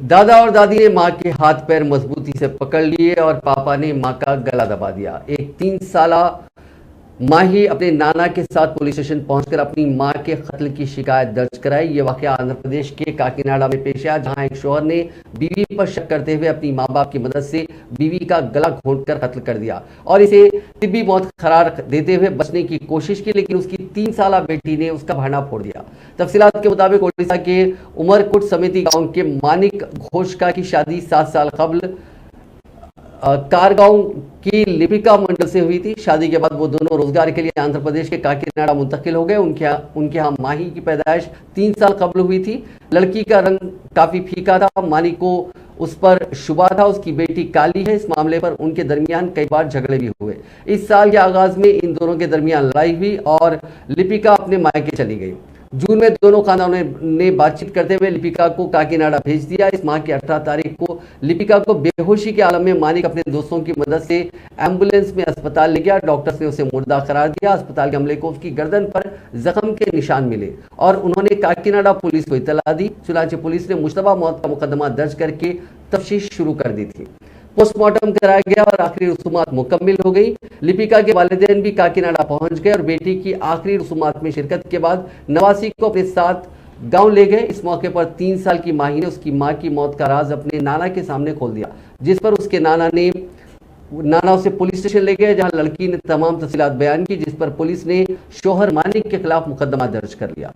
دادا اور دادی نے ماں کے ہاتھ پیر مضبوطی سے پکڑ لیے اور پاپا نے ماں کا گلا دبا دیا۔ ایک 3 سالہ ماہی اپنے نانا کے ساتھ پولیس اسٹیشن پہنچ کر اپنی ماں کے قتل کی شکایت درج کرائی۔ یہ واقعہ آندھرا پردیش کے کاکیناڈا میں پیش آیا، جہاں ایک شوہر نے بیوی پر شک کرتے ہوئے اپنی ماں باپ کی مدد سے بیوی کا گلا گھونٹ کر قتل کر دیا اور اسے طبی موت قرار دیتے ہوئے بچنے کی کوشش کی، لیکن اس کی 3 سالہ بیٹی نے اس کا بھرنا پھوڑ دیا۔ تفصیلات کے مطابق اڑیسہ کے امرکوٹ سمیتی گاؤں کے مانک گھوشکا کی شادی 7 سال قبل کارگاؤں کی لیپکا منڈل سے ہوئی تھی۔ شادی کے بعد وہ دونوں روزگار کے لیے آندھرا پردیش کے کاکیناڈا منتقل ہو گئے۔ ان کے ہاں ماہی کی پیدائش 3 سال قبل ہوئی تھی۔ لڑکی کا رنگ کافی پھیکا تھا، مانی کو اس پر شبہ تھا، اس کی بیٹی کالی ہے۔ اس معاملے پر ان کے درمیان کئی بار جھگڑے بھی ہوئے۔ اس سال کے آغاز میں ان دونوں کے درمیان لڑائی ہوئی اور لیپکا اپنے مائکے چلی گئی۔ جون میں دونوں خاندانوں نے بات چیت کرتے ہوئے لیپکا کو کاکیناڈا بھیج دیا۔ اس ماہ کی 18 تاریخ کو لیپکا کو بے ہوشی کے عالم میں مانک اپنے دوستوں کی مدد سے ایمبولینس میں اسپتال لے گیا۔ ڈاکٹرز نے اسے مردہ قرار دیا۔ اسپتال کے عملے کو اس کی گردن پر زخم کے نشان ملے اور انہوں نے کاکیناڈا پولیس کو اطلاع دی۔ چنانچہ پولیس نے مشتبہ موت کا مقدمہ درج کر کے تفتیش شروع کر دی تھی۔ پوسٹ مارٹم کرایا گیا اور آخری رسومات مکمل ہو گئی۔ لیپکا کے والدین بھی کاکیناڈا پہنچ گئے اور بیٹی کی آخری رسومات میں شرکت کے بعد نواسی کو اپنے ساتھ گاؤں لے گئے۔ اس موقع پر 3 سال کی ماہی نے اس کی ماں کی موت کا راز اپنے نانا کے سامنے کھول دیا، جس پر اس کے نانا اسے پولیس اسٹیشن لے گئے، جہاں لڑکی نے تمام تفصیلات بیان کی، جس پر پولیس نے شوہر مانک کے خلاف مقدمہ درج کر لیا۔